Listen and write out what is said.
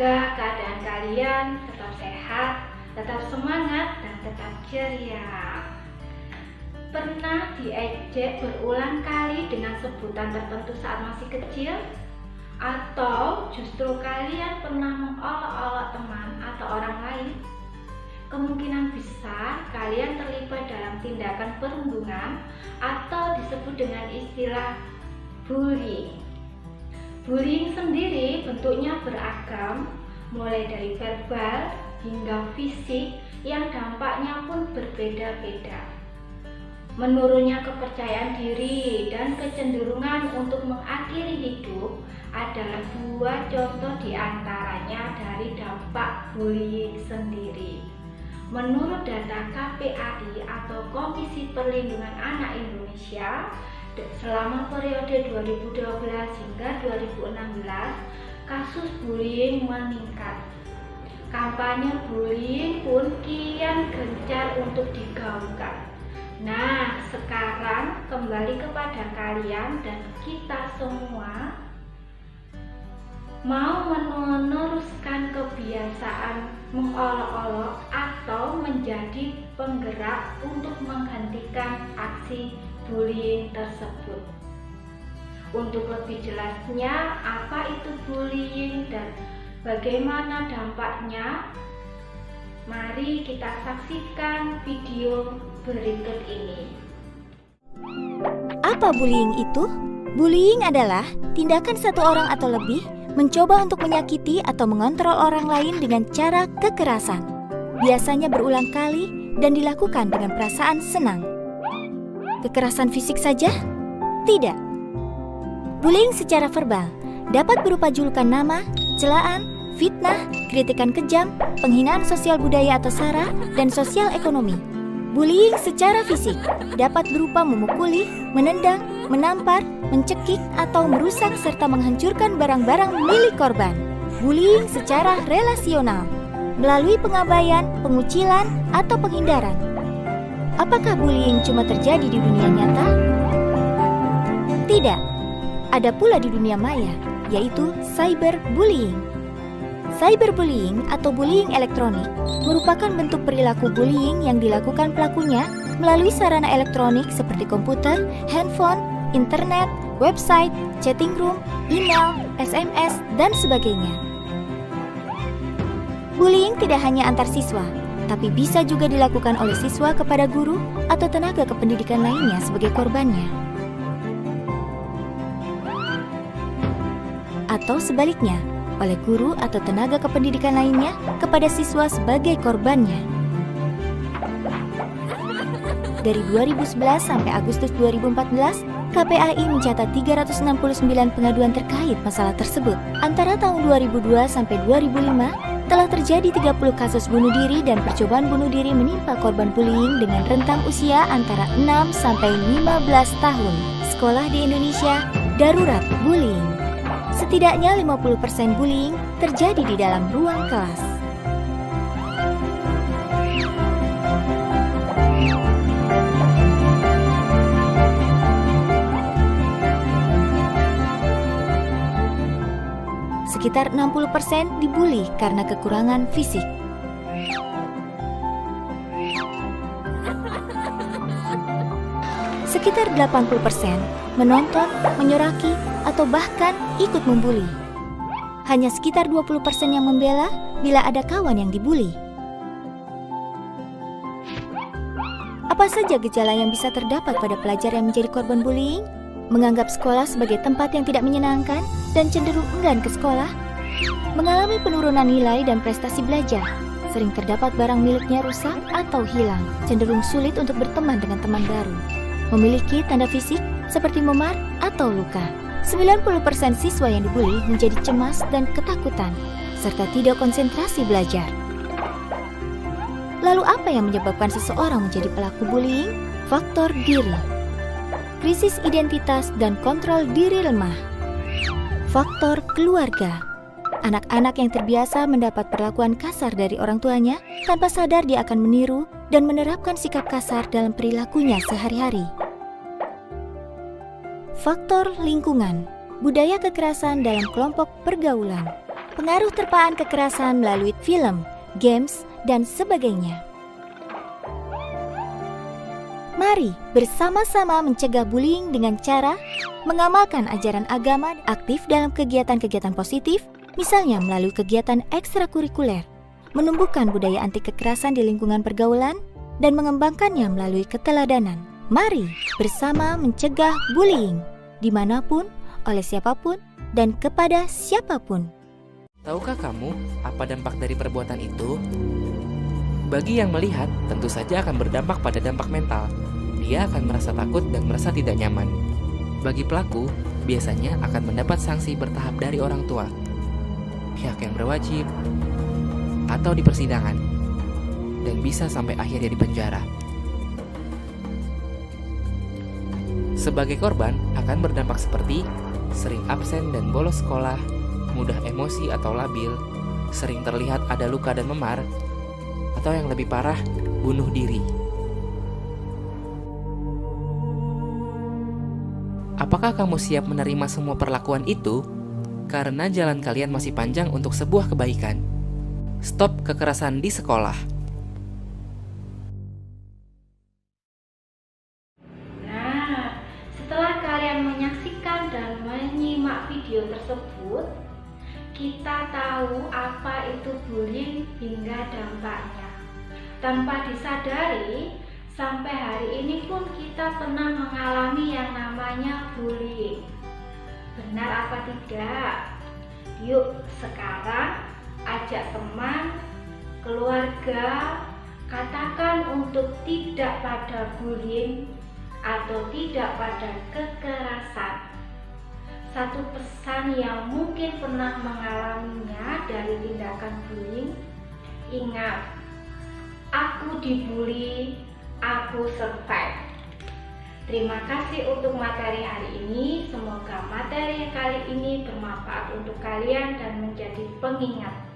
Semoga keadaan kalian tetap sehat, tetap semangat, dan tetap ceria. Pernah diejek berulang kali dengan sebutan tertentu saat masih kecil? Atau justru kalian pernah mengolok-olok teman atau orang lain? Kemungkinan besar kalian terlibat dalam tindakan perundungan atau disebut dengan istilah bullying. Bullying sendiri bentuknya beragam, mulai dari verbal hingga fisik yang dampaknya pun berbeda-beda. Menurunnya kepercayaan diri dan kecenderungan untuk mengakhiri hidup adalah dua contoh diantaranya dari dampak bullying sendiri. Menurut data KPAI atau Komisi Perlindungan Anak Indonesia, selama periode 2012 hingga 2016, kasus bullying meningkat. Kampanye bullying pun kian gencar untuk digaungkan. Nah, sekarang kembali kepada kalian dan kita semua, mau meneruskan kebiasaan mengolok-olok atau menjadi penggerak untuk menghentikan aksi bullying tersebut. Untuk lebih jelasnya apa itu bullying dan bagaimana dampaknya, mari kita saksikan video berikut ini. Apa bullying itu? Bullying adalah tindakan satu orang atau lebih mencoba untuk menyakiti atau mengontrol orang lain dengan cara kekerasan. Biasanya berulang kali dan dilakukan dengan perasaan senang. Kekerasan fisik saja? Tidak. Bullying secara verbal dapat berupa julukan nama, celaan, fitnah, kritikan kejam, penghinaan sosial budaya atau sara, dan sosial ekonomi. Bullying secara fisik dapat berupa memukuli, menendang, menampar, mencekik, atau merusak serta menghancurkan barang-barang milik korban. Bullying secara relasional melalui pengabaian, pengucilan, atau penghindaran. Apakah bullying cuma terjadi di dunia nyata? Tidak. Ada pula di dunia maya, yaitu cyberbullying. Cyberbullying atau bullying elektronik merupakan bentuk perilaku bullying yang dilakukan pelakunya melalui sarana elektronik seperti komputer, handphone, internet, website, chatting room, email, SMS, dan sebagainya. Bullying tidak hanya antar siswa, tapi bisa juga dilakukan oleh siswa kepada guru atau tenaga kependidikan lainnya sebagai korbannya. Atau sebaliknya, oleh guru atau tenaga kependidikan lainnya kepada siswa sebagai korbannya. Dari 2011 sampai Agustus 2014, KPAI mencatat 369 pengaduan terkait masalah tersebut. Antara tahun 2002 sampai 2005, telah terjadi 30 kasus bunuh diri dan percobaan bunuh diri menimpa korban bullying dengan rentang usia antara 6 sampai 15 tahun. Sekolah di Indonesia darurat bullying. Setidaknya 50% bullying terjadi di dalam ruang kelas. Sekitar 60% dibully karena kekurangan fisik. Sekitar 80% menonton, menyoraki, atau bahkan ikut membuli. Hanya sekitar 20% yang membela bila ada kawan yang dibuli. Apa saja gejala yang bisa terdapat pada pelajar yang menjadi korban bullying? Menganggap sekolah sebagai tempat yang tidak menyenangkan dan cenderung enggan ke sekolah. Mengalami penurunan nilai dan prestasi belajar. Sering terdapat barang miliknya rusak atau hilang. Cenderung sulit untuk berteman dengan teman baru. Memiliki tanda fisik seperti memar atau luka. 90% siswa yang dibuli menjadi cemas dan ketakutan, serta tidak konsentrasi belajar. Lalu apa yang menyebabkan seseorang menjadi pelaku bullying? Faktor diri, krisis identitas dan kontrol diri lemah. Faktor keluarga, anak-anak yang terbiasa mendapat perlakuan kasar dari orang tuanya, tanpa sadar dia akan meniru dan menerapkan sikap kasar dalam perilakunya sehari-hari. Faktor lingkungan, budaya kekerasan dalam kelompok pergaulan. pengaruh terpaan kekerasan melalui film, games, dan sebagainya. Mari bersama-sama mencegah bullying dengan cara mengamalkan ajaran agama, aktif dalam kegiatan-kegiatan positif, misalnya melalui kegiatan ekstrakurikuler, menumbuhkan budaya anti kekerasan di lingkungan pergaulan, dan mengembangkannya melalui keteladanan. Mari bersama mencegah bullying, dimanapun, oleh siapapun, dan kepada siapapun. Tahukah kamu apa dampak dari perbuatan itu? Bagi yang melihat, tentu saja akan berdampak pada dampak mental. Dia akan merasa takut dan merasa tidak nyaman. Bagi pelaku, biasanya akan mendapat sanksi bertahap dari orang tua, pihak yang berwajib, atau di persidangan, dan bisa sampai akhirnya di penjara. Sebagai korban, akan berdampak seperti sering absen dan bolos sekolah, mudah emosi atau labil, sering terlihat ada luka dan memar, atau yang lebih parah, bunuh diri. Apakah kamu siap menerima semua perlakuan itu? Karena jalan kalian masih panjang untuk sebuah kebaikan. Stop kekerasan di sekolah. Nah, setelah kalian menyaksikan dan menyimak video tersebut, kita tahu apa itu bullying hingga dampaknya. Tanpa disadari, sampai hari ini pun kita pernah mengalami yang namanya bullying. Benar apa tidak? Yuk sekarang ajak teman, keluarga, katakan untuk tidak pada bullying atau tidak pada kekerasan. Satu pesan yang mungkin pernah mengalaminya dari tindakan bullying, ingat, aku dibully, aku survive. Terima kasih untuk materi hari ini. Semoga materi kali ini bermanfaat untuk kalian dan menjadi pengingat.